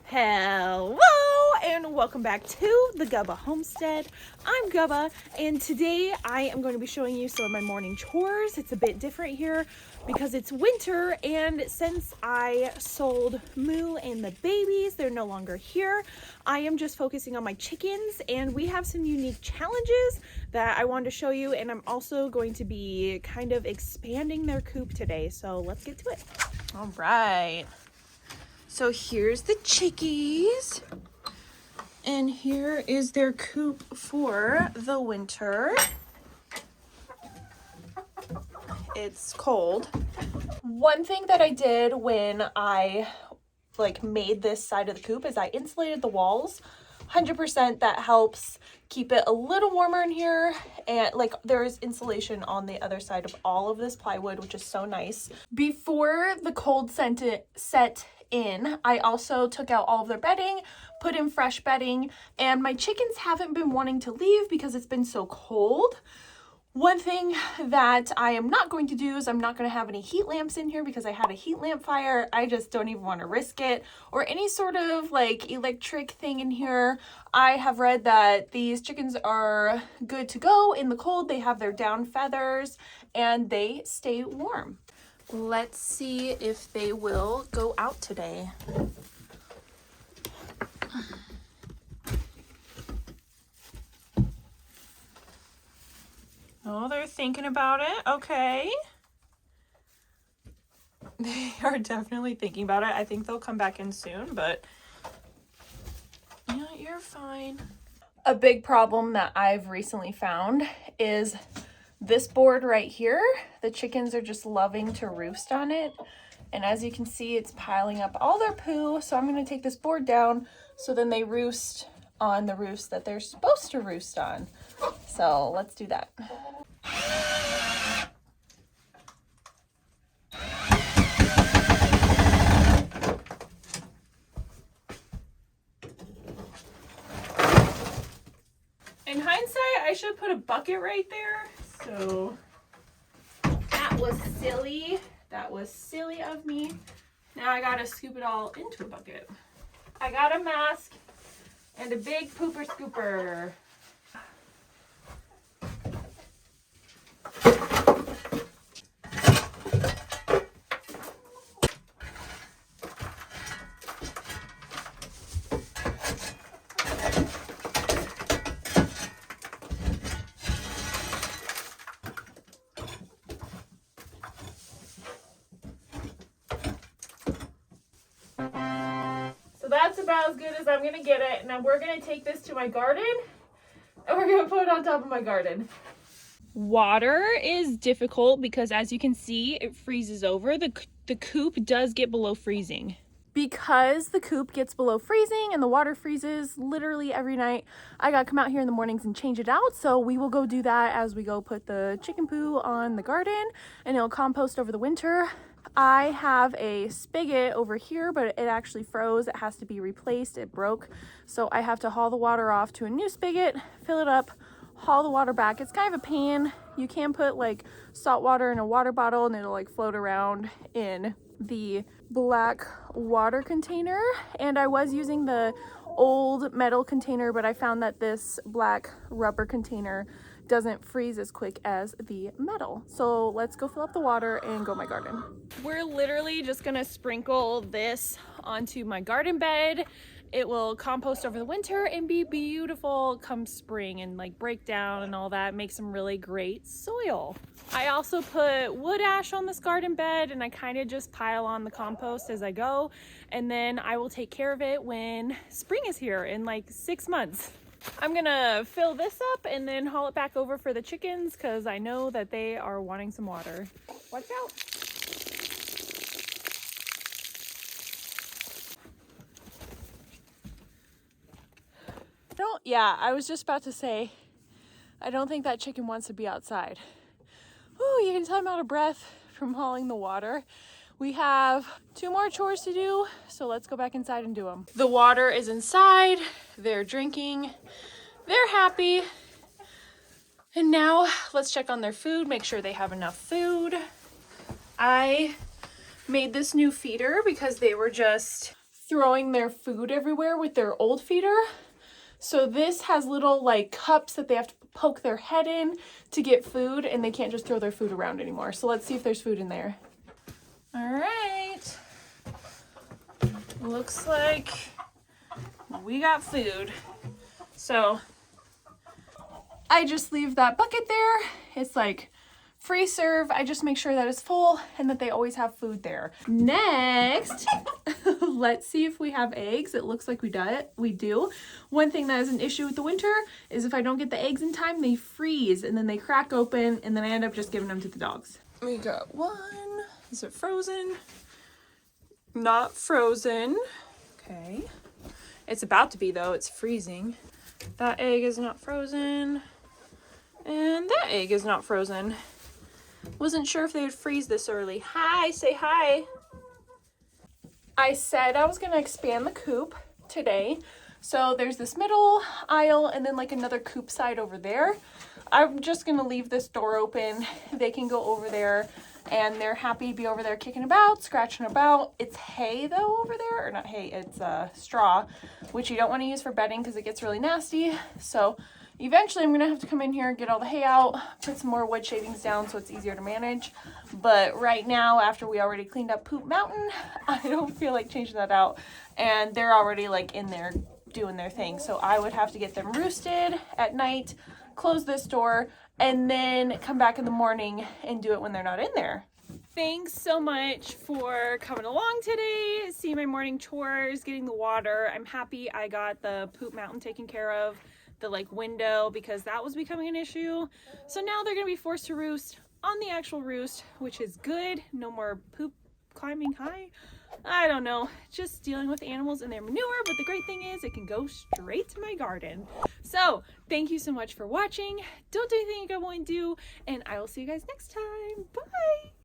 Hello and welcome back to the 𝐚𝐭 homestead. I'm 𝐚𝐭 and today I am going to be showing you some of my morning chores. It's a bit different here because it's winter, and since I sold Moo and the babies, they're no longer here. I am just focusing on my chickens, and we have some unique challenges that I wanted to show you, and I'm also going to be kind of expanding their coop today. So let's get to it. All right. So here's the chickies, and here is their coop for the winter. It's cold. One thing that I did when I made this side of the coop is I insulated the walls 100%. That helps keep it a little warmer in here, and there is insulation on the other side of all of this plywood, which is so nice. Before the cold set in, I also took out all of their bedding, put in fresh bedding, and my chickens haven't been wanting to leave because it's been so cold. One thing that I am not going to do is I'm not going to have any heat lamps in here because I had a heat lamp fire. I just don't even want to risk it, or any sort of electric thing in here. I have read that these chickens are good to go in the cold. They have their down feathers and they stay warm. Let's see if they will go out today. Oh, they're thinking about it. Okay. They are definitely thinking about it. I think they'll come back in soon, but yeah, you're fine. A big problem that I've recently found is this board right here. The chickens are just loving to roost on it. And as you can see, it's piling up all their poo. So I'm going to take this board down so then they roost on the roofs that they're supposed to roost on. So let's do that. In hindsight, I should have put a bucket right there. So that was silly. That was silly of me. Now I gotta scoop it all into a bucket. I got a mask and a big pooper scooper. So that's about as good as I'm gonna get it. Now we're gonna take this to my garden and we're gonna put it on top of my garden. Water is difficult because, as you can see, it freezes over. The coop does get below freezing. Because the coop gets below freezing and the water freezes literally every night, I gotta come out here in the mornings and change it out. So we will go do that as we go put the chicken poo on the garden, and it'll compost over the winter. I have a spigot over here, but it actually froze. It has to be replaced. It broke. So I have to haul the water off to a new spigot, fill it up, haul the water back. It's kind of a pain. You can put salt water in a water bottle and it'll float around in the black water container. And I was using the old metal container, but I found that this black rubber container doesn't freeze as quick as the metal. So let's go fill up the water and go my garden. We're literally just gonna sprinkle this onto my garden bed. It will compost over the winter and be beautiful come spring, and break down and all that, make some really great soil. I also put wood ash on this garden bed, and I kind of just pile on the compost as I go, and then I will take care of it when spring is here in 6 months. I'm gonna fill this up and then haul it back over for the chickens because I know that they are wanting some water. Watch out. Yeah, I was just about to say, I don't think that chicken wants to be outside. Ooh, you can tell I'm out of breath from hauling the water. We have 2 more chores to do, so let's go back inside and do them. The water is inside, they're drinking, they're happy. And now let's check on their food, make sure they have enough food. I made this new feeder because they were just throwing their food everywhere with their old feeder. So this has little like cups that they have to poke their head in to get food, and they can't just throw their food around anymore. So let's see if there's food in there. All right. Looks like we got food. So I just leave that bucket there. It's like free serve. I just make sure that it's full and that they always have food there. Next, let's see if we have eggs. It looks like we do. One thing that is an issue with the winter is if I don't get the eggs in time, they freeze and then they crack open, and then I end up just giving them to the dogs. We got one. Is it frozen? Not frozen. Okay. It's about to be though. It's freezing. That egg is not frozen. And that egg is not frozen. Wasn't sure if they would freeze this early. Hi, say hi. I said I was gonna expand the coop today. So there's this middle aisle and then like another coop side over there. I'm just gonna leave this door open. They can go over there and they're happy to be over there kicking about, scratching about. It's hay though over there, or not hay, it's straw, which you don't wanna use for bedding because it gets really nasty. So eventually I'm gonna have to come in here and get all the hay out, put some more wood shavings down so it's easier to manage. But right now, after we already cleaned up Poop Mountain, I don't feel like changing that out. And they're already like in there doing their thing. So I would have to get them roosted at night, close this door, and then come back in the morning and do it when they're not in there. Thanks so much for coming along today, seeing my morning chores, getting the water. I'm happy I got the Poop Mountain taken care of, the like window, because that was becoming an issue. So now they're gonna be forced to roost on the actual roost, which is good. No more poop climbing high. I don't know, just dealing with animals and their manure, but the great thing is it can go straight to my garden. So thank you so much for watching. Don't do anything you don't want to do, and I will see you guys next time. Bye.